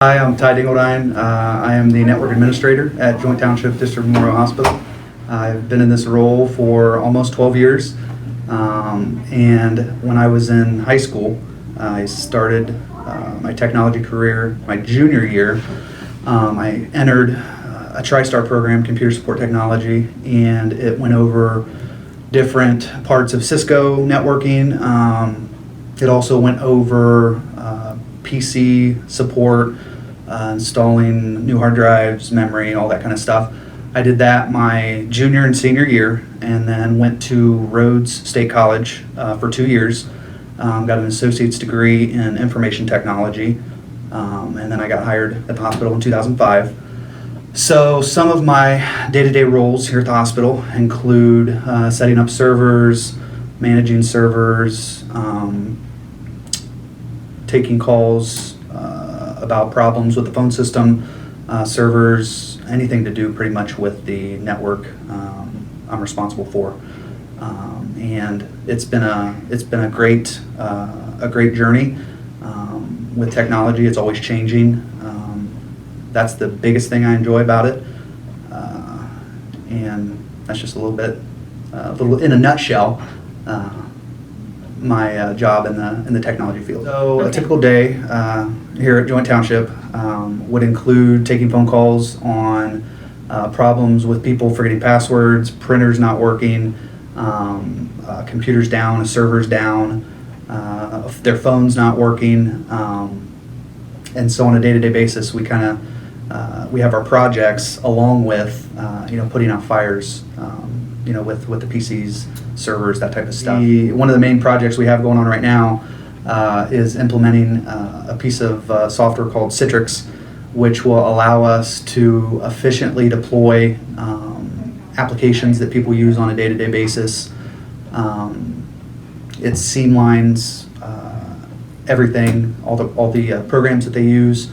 Hi, I'm Ty Dingledine. I am the network administrator at Joint Township District Memorial Hospital. I've been in this role for almost 12 years. And when I was in high school, I started my technology career my junior year. I entered a TriStar program, computer support technology, and it went over different parts of Cisco networking. It also went over PC support, installing new hard drives, memory, all that kind of stuff. I did that my junior and senior year, and then went to Rhodes State College for 2 years. Got an associate's degree in information technology, and then I got hired at the hospital in 2005. So some of my day-to-day roles here at the hospital include setting up servers, managing servers, taking calls about problems with the phone system, servers, anything to do pretty much with the network I'm responsible for. And it's been a great journey with technology. It's always changing. That's the biggest thing I enjoy about it, and that's just a little in a nutshell, my job in the technology field. So a typical day here at Joint Township would include taking phone calls on problems with people forgetting passwords, printers not working, computers down, a server's down, their phone's not working, and so on a day-to-day basis we kind of we have our projects along with putting out fires with the PCs, servers, that type of stuff. One of the main projects we have going on right now is implementing a piece of software called Citrix, which will allow us to efficiently deploy applications that people use on a day-to-day basis. It streamlines everything, all the programs that they use.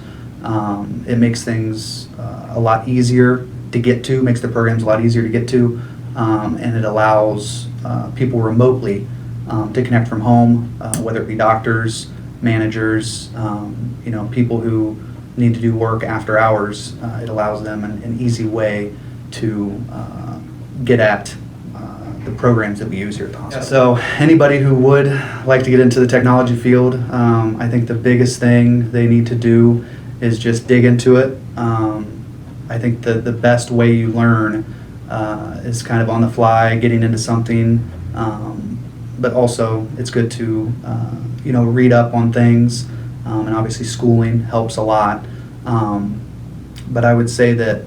It makes things a lot easier to get to, makes the programs a lot easier to get to, and it allows people remotely to connect from home, whether it be doctors, managers, people who need to do work after hours. It allows them an easy way to get at the programs that we use here at the hospital. So anybody who would like to get into the technology field, I think the biggest thing they need to do is just dig into it. I think the best way you learn is kind of on the fly, getting into something, but also it's good to read up on things, and obviously schooling helps a lot. But I would say that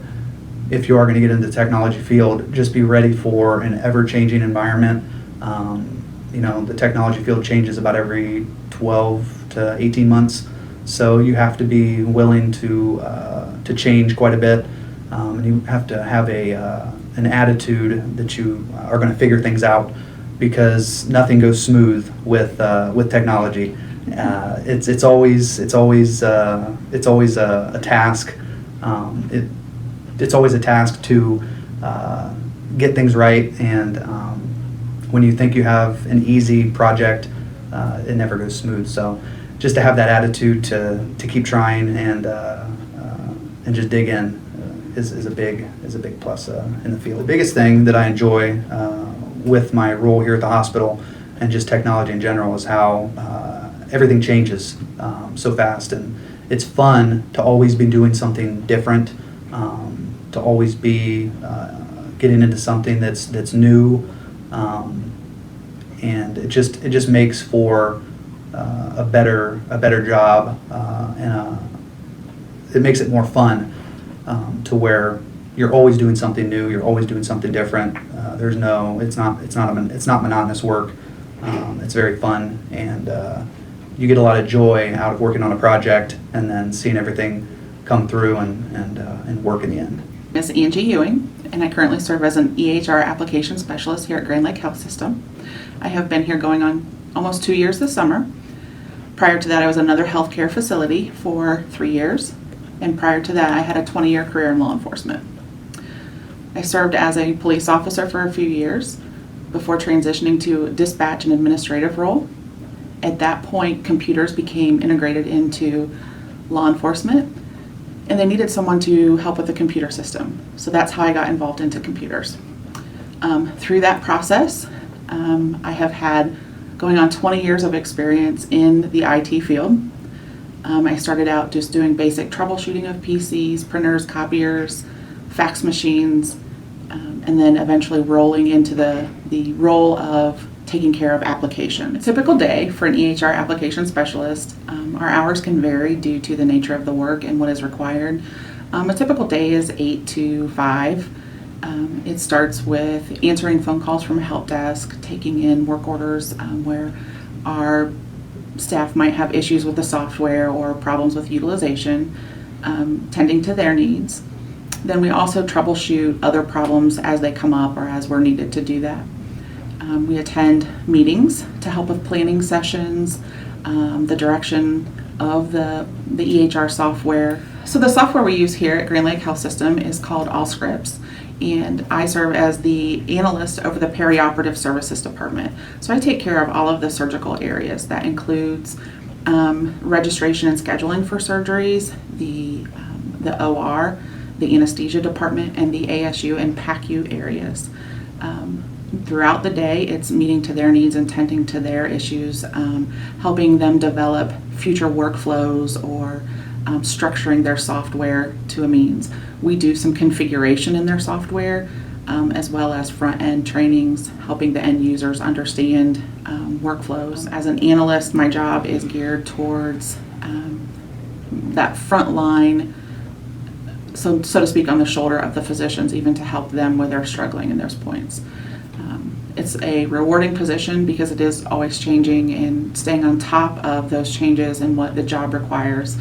if you are going to get into the technology field, just be ready for an ever-changing environment. The technology field changes about every 12 to 18 months. So you have to be willing to change quite a bit, and you have to have an attitude that you are going to figure things out, because nothing goes smooth with technology. It's always a task. It's always a task to get things right, and when you think you have an easy project, it never goes smooth. So just to have that attitude to keep trying and just dig in is a big plus in the field. The biggest thing that I enjoy with my role here at the hospital and just technology in general is how everything changes so fast, and it's fun to always be doing something different, to always be getting into something that's new, and it just makes for a better job, and it makes it more fun, to where you're always doing something new, you're always doing something different. It's not monotonous work. It's very fun, and you get a lot of joy out of working on a project and then seeing everything come through and work in the end. Ms. Angie Ewing, and I currently serve as an EHR application specialist here at Grand Lake Health System. I have been here going on almost 2 years this summer. Prior to that, I was in another healthcare facility for 3 years, and prior to that, I had a 20-year career in law enforcement. I served as a police officer for a few years before transitioning to a dispatch and administrative role. At that point, computers became integrated into law enforcement, and they needed someone to help with the computer system. So that's how I got involved into computers. Through that process, I have had going on 20 years of experience in the IT field. I started out just doing basic troubleshooting of PCs, printers, copiers, fax machines, and then eventually rolling into the role of taking care of application. A typical day for an EHR application specialist, our hours can vary due to the nature of the work and what is required. A typical day is 8 to 5. It starts with answering phone calls from a help desk, taking in work orders where our staff might have issues with the software or problems with utilization, tending to their needs. Then we also troubleshoot other problems as they come up or as we're needed to do that. We attend meetings to help with planning sessions, the direction of the EHR software. So the software we use here at Grand Lake Health System is called Allscripts, and I serve as the analyst over the perioperative services department. So I take care of all of the surgical areas. That includes registration and scheduling for surgeries, the OR, the anesthesia department, and the ASU and PACU areas. Throughout the day, it's meeting to their needs and tending to their issues, helping them develop future workflows or structuring their software to a means. We do some configuration in their software as well as front-end trainings, helping the end users understand workflows. As an analyst, my job is geared towards that front line, so to speak, on the shoulder of the physicians, even to help them where they're struggling in those points. It's a rewarding position because it is always changing, and staying on top of those changes and what the job requires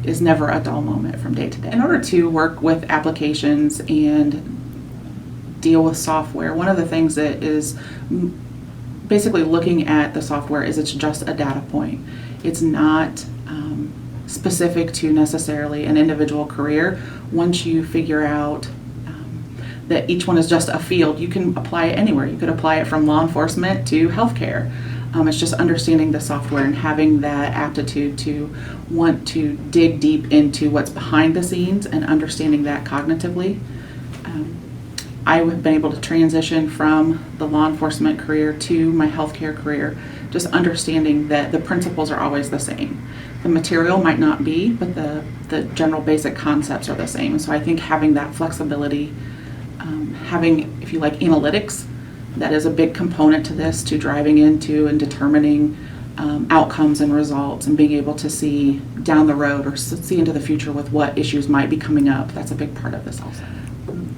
is never a dull moment from day to day. In order to work with applications and deal with software, one of the things that is basically looking at the software is it's just a data point. It's not specific to necessarily an individual career. Once you figure out that each one is just a field, you can apply it anywhere. You could apply it from law enforcement to healthcare. It's just understanding the software and having that aptitude to want to dig deep into what's behind the scenes and understanding that cognitively. I have been able to transition from the law enforcement career to my healthcare career, just understanding that the principles are always the same. The material might not be, but the general basic concepts are the same. So I think having that flexibility, having, if you like, analytics, that is a big component to this, to driving into and determining outcomes and results, and being able to see down the road or see into the future with what issues might be coming up. That's a big part of this also.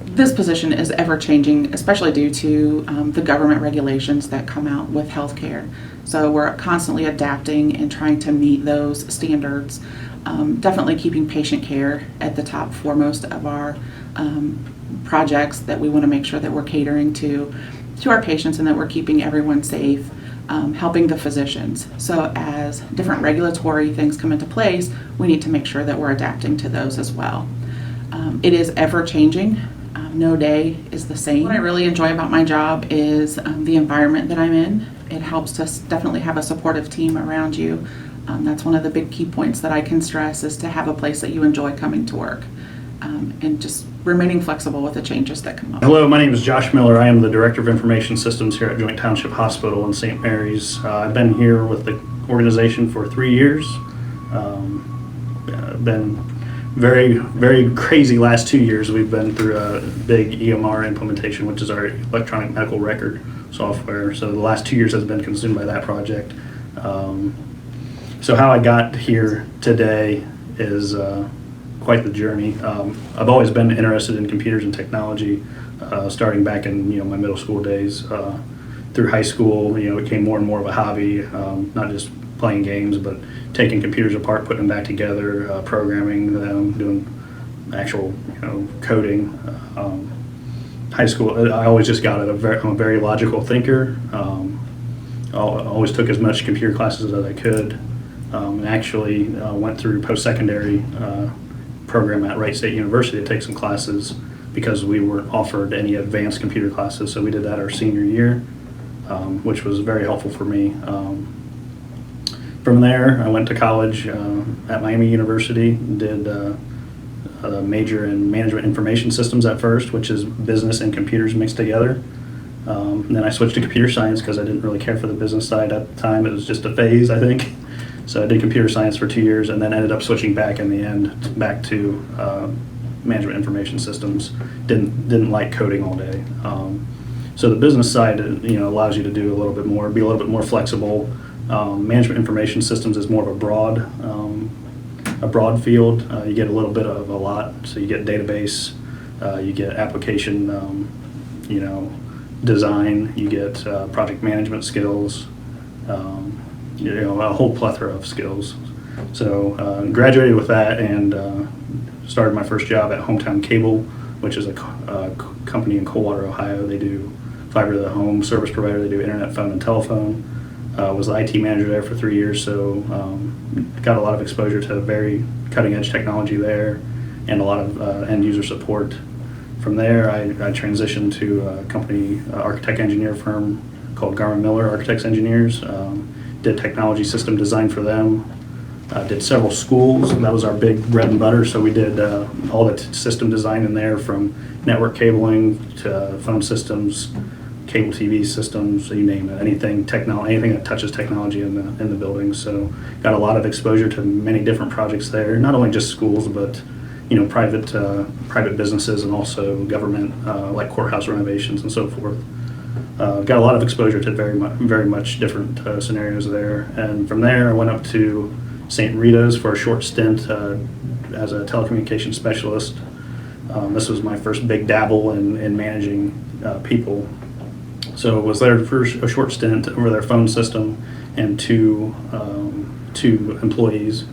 This position is ever changing, especially due to the government regulations that come out with healthcare. So we're constantly adapting and trying to meet those standards. Definitely keeping patient care at the top foremost of our projects, that we want to make sure that we're catering to our patients and that we're keeping everyone safe, helping the physicians. So as different regulatory things come into place, we need to make sure that we're adapting to those as well. It is ever changing. No day is the same. What I really enjoy about my job is the environment that I'm in. It helps to definitely have a supportive team around you. That's one of the big key points that I can stress, is to have a place that you enjoy coming to work, and just remaining flexible with the changes that come up. Hello, my name is Josh Miller. I am the Director of Information Systems here at Joint Township Hospital in St. Mary's. I've been here with the organization for 3 years. Been very, very crazy last 2 years. We've been through a big EMR implementation, which is our electronic medical record software. So the last 2 years has been consumed by that project. So how I got here today is quite the journey. I've always been interested in computers and technology, starting back in my middle school days. Through high school, it became more and more of a hobby, not just playing games, but taking computers apart, putting them back together, programming them, doing actual coding. High school, I always just got it. I'm a very logical thinker. I always took as much computer classes as I could, and actually went through post-secondary program at Wright State University to take some classes because we weren't offered any advanced computer classes. So we did that our senior year, which was very helpful for me. From there, I went to college at Miami University, did a major in management information systems at first, which is business and computers mixed together. Then I switched to computer science because I didn't really care for the business side at the time. It was just a phase, I think. So I did computer science for 2 years and then ended up switching back in the end back to management information systems. Didn't like coding all day. So the business side, allows you to do a little bit more, be a little bit more flexible. Management information systems is more of a broad field. You get a little bit of a lot. So you get database, you get application, design, you get project management skills, a whole plethora of skills. So graduated with that and started my first job at Hometown Cable, which is a company in Coldwater, Ohio. They do fiber to the home service provider. They do internet, phone, and telephone. Was the IT manager there for 3 years, so got a lot of exposure to very cutting edge technology there and a lot of end user support. From there, I transitioned to a company, architect engineer firm called Garmin Miller Architects Engineers. Did technology system design for them. Did several schools, and that was our big bread and butter. So we did all the system design in there, from network cabling to phone systems, cable TV systems, you name it, anything that touches technology in the building. So got a lot of exposure to many different projects there, not only just schools, but private businesses and also government, like courthouse renovations and so forth. Got a lot of exposure to very much different scenarios there. And from there, I went up to St. Rita's for a short stint as a telecommunications specialist. This was my first big dabble in managing people. So I was there for a short stint over their phone system and two employees.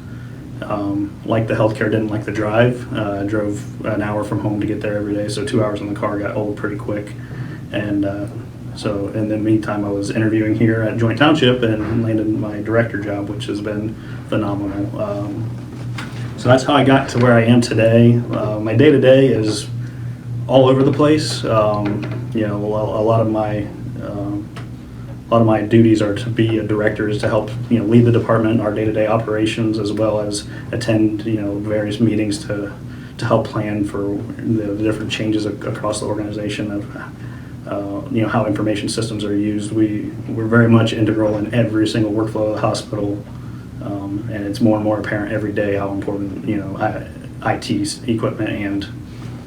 Liked the healthcare, didn't like the drive. Drove an hour from home to get there every day, so 2 hours in the car got old pretty quick. And so in the meantime, I was interviewing here at Joint Township and landed my director job, which has been phenomenal. So that's how I got to where I am today. My day-to-day is all over the place. A lot of my duties are to be a director, is to help lead the department, our day-to-day operations, as well as attend various meetings to help plan for the different changes across the organization of how information systems are used. We're very much integral in every single workflow of the hospital, and it's more and more apparent every day how important IT equipment and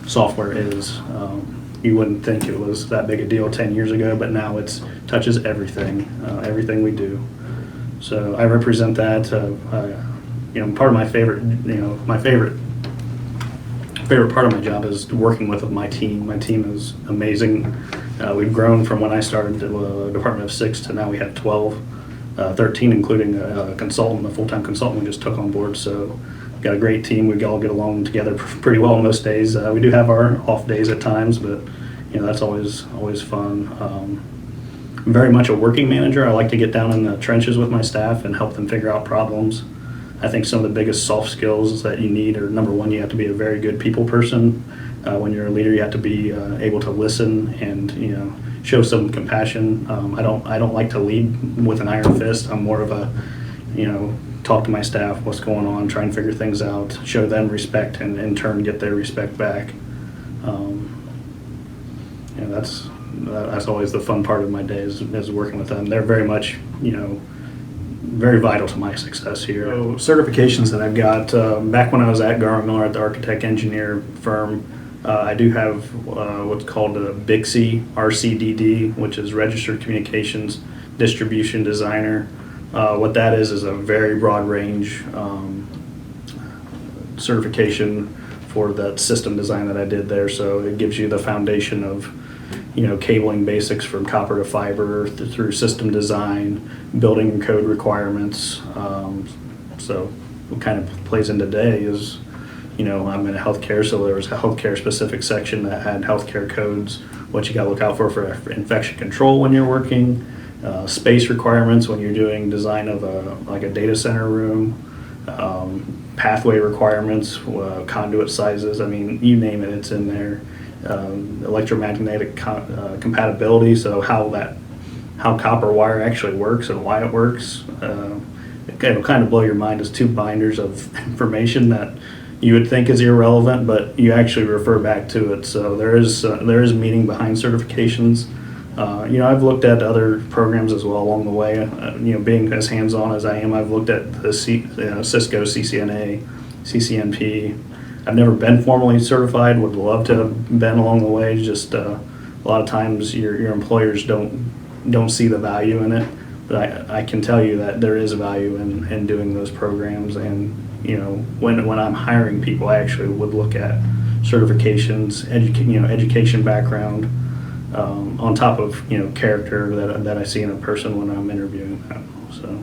software is. You wouldn't think it was that big a deal 10 years ago, but now it touches everything we do. So I represent that. Part of my favorite part of my job is working with my team. My team is amazing. We've grown from when I started to a department of 6 to now we have 12, 13, including a consultant, a full-time consultant we just took on board. So got a great team. We all get along together pretty well most days. We do have our off days at times, but that's always fun. I'm very much a working manager. I like to get down in the trenches with my staff and help them figure out problems. I think some of the biggest soft skills that you need are, number one, you have to be a very good people person. When you're a leader, you have to be able to listen and show some compassion. I don't like to lead with an iron fist. I'm more of a talk to my staff, what's going on, try and figure things out, show them respect, and in turn get their respect back. That's always the fun part of my day is working with them. They're very much very vital to my success here. So certifications that I've got, back when I was at Garmin Miller at the architect engineer firm, I do have what's called a BICSI RCDD, which is Registered Communications Distribution Designer. What that is a very broad range certification for the system design that I did there. So it gives you the foundation of cabling basics from copper to fiber through system design, building and code requirements. So what kind of plays in today is, I'm in healthcare, so there was a healthcare specific section that had healthcare codes, what you got to look out for infection control when you're working, space requirements when you're doing design of a data center room, pathway requirements, conduit sizes. I mean, you name it, it's in there. Electromagnetic compatibility, so how copper wire actually works and why it works. it'll kind of blow your mind as 2 binders of information that you would think is irrelevant, but you actually refer back to it. So there is meaning behind certifications. I've looked at other programs as well along the way. Being as hands-on as I am, I've looked at the Cisco CCNA, CCNP. I've never been formally certified. Would love to have been along the way. Just a lot of times your employers don't see the value in it. But I can tell you that there is a value in doing those programs. And when I'm hiring people, I actually would look at certifications, education background, on top of character that I see in a person when I'm interviewing them. So.